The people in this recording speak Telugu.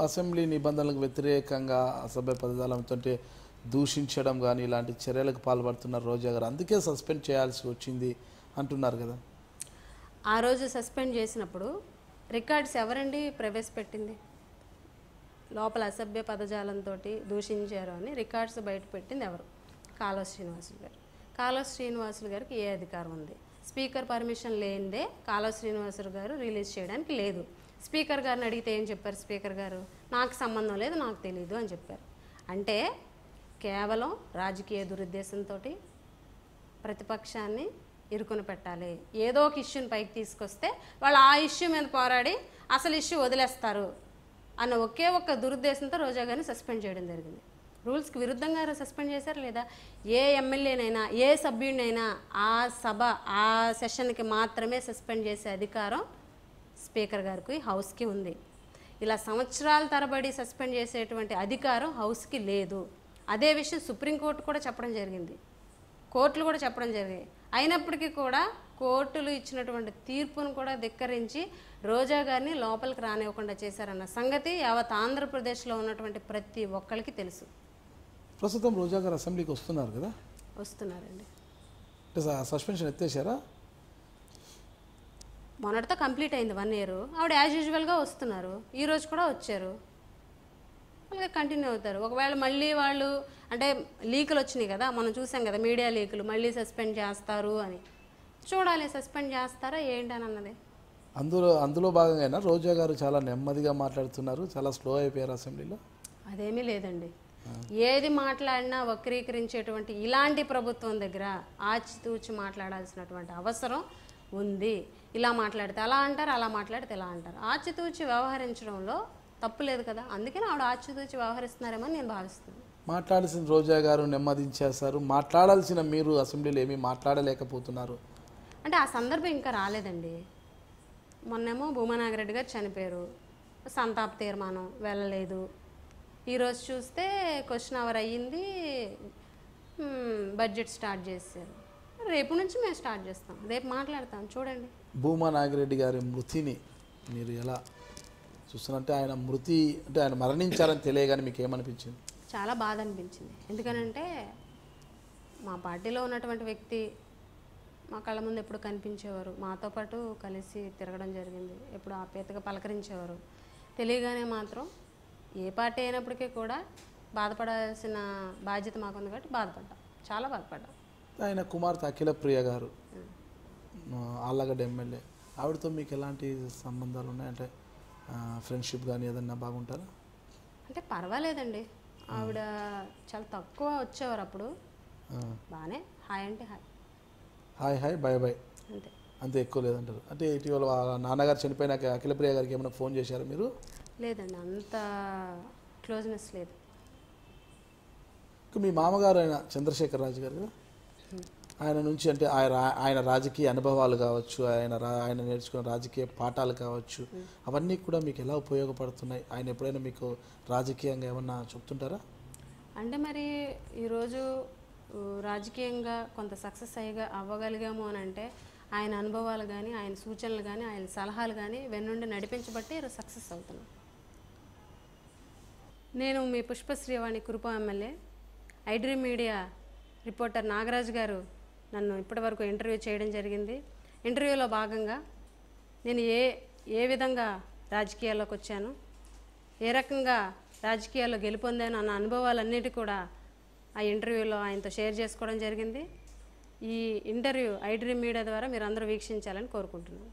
అసెంబ్లీ నిబంధనలకు వ్యతిరేకంగా అసభ్య పదజాలంతో దూషించడం కానీ ఇలాంటి చర్యలకు పాల్పడుతున్నారు రోజా గారు, అందుకే సస్పెండ్ చేయాల్సి వచ్చింది అంటున్నారు కదా. ఆ రోజు సస్పెండ్ చేసినప్పుడు రికార్డ్స్ ఎవరండి ప్రవేశపెట్టింది? లోపల అసభ్య పదజాలంతో దూషించారు అని రికార్డ్స్ బయట పెట్టింది ఎవరు? కాలువ శ్రీనివాసులు గారు. కాలువ శ్రీనివాసులు గారికి ఏ అధికారం ఉంది? స్పీకర్ పర్మిషన్ లేనిదే కాలువ శ్రీనివాసులు గారు రిలీజ్ చేయడానికి లేదు. స్పీకర్ గారిని అడిగితే ఏం చెప్పారు స్పీకర్ గారు? నాకు సంబంధం లేదు, నాకు తెలీదు అని చెప్పారు. అంటే కేవలం రాజకీయ దురుద్దేశంతో ప్రతిపక్షాన్ని ఇరుకుని పెట్టాలి, ఏదో ఒక ఇష్యూని పైకి తీసుకొస్తే వాళ్ళు ఆ ఇష్యూ మీద పోరాడి అసలు ఇష్యూ వదిలేస్తారు అన్న ఒకే ఒక్క దురుద్దేశంతో రోజా గారిని సస్పెండ్ చేయడం జరిగింది. రూల్స్కి విరుద్ధంగా సస్పెండ్ చేశారు లేదా? ఏ ఎమ్మెల్యేనైనా ఏ సభ్యుడినైనా ఆ సభ ఆ సెషన్కి మాత్రమే సస్పెండ్ చేసే అధికారం స్పీకర్ గారికి హౌస్కి ఉంది. ఇలా సంవత్సరాల తరబడి సస్పెండ్ చేసేటువంటి అధికారం హౌస్కి లేదు. అదే విషయం సుప్రీంకోర్టు కూడా చెప్పడం జరిగింది, కోర్టులు కూడా చెప్పడం జరిగింది. అయినప్పటికీ కూడా కోర్టులు ఇచ్చినటువంటి తీర్పును కూడా ధిక్కరించి రోజా గారిని లోపలికి రానివ్వకుండా చేశారన్న సంగతి యావత్ ఆంధ్రప్రదేశ్లో ఉన్నటువంటి ప్రతి ఒక్కరికి తెలుసు. ప్రస్తుతం రోజా గారు అసెంబ్లీకి వస్తున్నారు కదా? వస్తున్నారండి. సస్పెన్షన్ ఎత్తేసారా? మొన్నటితో కంప్లీట్ అయింది 1 year. ఆవిడ యాజ్ యూజువల్గా వస్తున్నారు, ఈరోజు కూడా వచ్చారు, అలాగే కంటిన్యూ అవుతారు. ఒకవేళ మళ్ళీ వాళ్ళు అంటే లీకులు వచ్చినాయి కదా, మనం చూసాం కదా మీడియా లీకులు, మళ్ళీ సస్పెండ్ చేస్తారు అని. చూడాలి సస్పెండ్ చేస్తారా ఏంటని అన్నది. అందులో భాగంగా రోజా గారు చాలా నెమ్మదిగా మాట్లాడుతున్నారు, చాలా స్లో అయిపోయారు అసెంబ్లీలో. అదేమీ లేదండి, ఏది మాట్లాడినా వక్రీకరించేటువంటి ఇలాంటి ప్రభుత్వం దగ్గర ఆచితూచి మాట్లాడాల్సినటువంటి అవసరం ఉంది. ఇలా మాట్లాడితే అలా అంటారు, అలా మాట్లాడితే ఇలా అంటారు. ఆచితూచి వ్యవహరించడంలో తప్పు లేదు కదా, అందుకని ఆవిడ ఆచితూచి వ్యవహరిస్తున్నారేమో నేను భావిస్తున్నాను. మాట్లాడాల్సిన రోజా గారు నెమ్మదించేస్తారు, మాట్లాడాల్సిన మీరు అసెంబ్లీలో ఏమీ మాట్లాడలేకపోతున్నారు అంటే ఆ సందర్భం ఇంకా రాలేదండి. మొన్నేమో భూమనాగిరెడ్డి గారు చనిపోయారు, సంతాప తీర్మానం వెళ్ళలేదు. ఈరోజు చూస్తే క్వశ్చన్ అవర్ అయ్యింది, బడ్జెట్ స్టార్ట్ చేశారు. రేపు నుంచి మేము స్టార్ట్ చేస్తాం, రేపు మాట్లాడతాం చూడండి. భూమా నాగిరెడ్డి గారి మృతిని మీరు ఎలా చూస్తున్నట్టే? ఆయన మృతి అంటే ఆయన మరణించారని తెలియగానే మీకు ఏమనిపించింది? చాలా బాధ అనిపించింది. ఎందుకనంటే మా పార్టీలో ఉన్నటువంటి వ్యక్తి మా కళ్ళ ముందు ఎప్పుడు కనిపించేవారు, మాతో పాటు కలిసి తిరగడం జరిగింది, ఎప్పుడు ఆప్యాయతగా పలకరించేవారు. తెలియగానే మాత్రం ఏ పార్టీ అయినప్పటికీ కూడా బాధపడాల్సిన బాధ్యత మాకుంది కాబట్టి బాధపడ్డాం, చాలా బాధపడ్డాం. ఆయన కుమార్తె అఖిలప్రియ గారు ఆళ్ళగడ్డ ఎమ్మెల్యే, ఆవిడతో మీకు ఎలాంటి సంబంధాలు ఉన్నాయి? అంటే ఫ్రెండ్షిప్ కానీ ఏదన్నా బాగుంటారా? అంటే పర్వాలేదండి, ఆవిడ చాలా తక్కువ వచ్చేవారు అప్పుడు, బాగానే హాయ్ అంటే hi, hi hi bye by అంతే, అంతే, ఎక్కువ లేదంటారు. అంటే ఇటీవల నాన్నగారు చనిపోయినాక అఖిలప్రియ గారికి ఏమైనా ఫోన్ చేశారా మీరు? లేదండి, అంత క్లోజ్నెస్ లేదు. మీ మామగారు ఆయన చంద్రశేఖర్ రాజు గారు కదా, ఆయన నుంచి అంటే ఆయన రాజకీయ అనుభవాలు కావచ్చు, ఆయన నేర్చుకున్న రాజకీయ పాఠాలు కావచ్చు, అవన్నీ కూడా మీకు ఎలా ఉపయోగపడుతున్నాయి? ఆయన ఎప్పుడైనా మీకు రాజకీయంగా ఏమన్నా చెప్తుంటారా? అంటే మరి ఈరోజు రాజకీయంగా కొంత సక్సెస్ అవ్వగలిగాము అని అంటే ఆయన అనుభవాలు కానీ, ఆయన సూచనలు కానీ, ఆయన సలహాలు కానీ వెన్నుండి నడిపించబట్టి సక్సెస్ అవుతున్నాం. నేను మీ Pushpasreevani Kurupam MLA, iDream media reporter Nagaraju గారు నన్ను ఇప్పటివరకు ఇంటర్వ్యూ చేయడం జరిగింది. ఇంటర్వ్యూలో భాగంగా నేను ఏ విధంగా రాజకీయాల్లోకి వచ్చాను, ఏ రకంగా రాజకీయాల్లో గెలుపొందాను అన్న అనుభవాలన్నిటి కూడా ఆ ఇంటర్వ్యూలో ఆయనతో షేర్ చేసుకోవడం జరిగింది. ఈ ఇంటర్వ్యూ ఐడ్రీమ్ మీడియా ద్వారా మీరు అందరూ వీక్షించాలని కోరుకుంటున్నాను.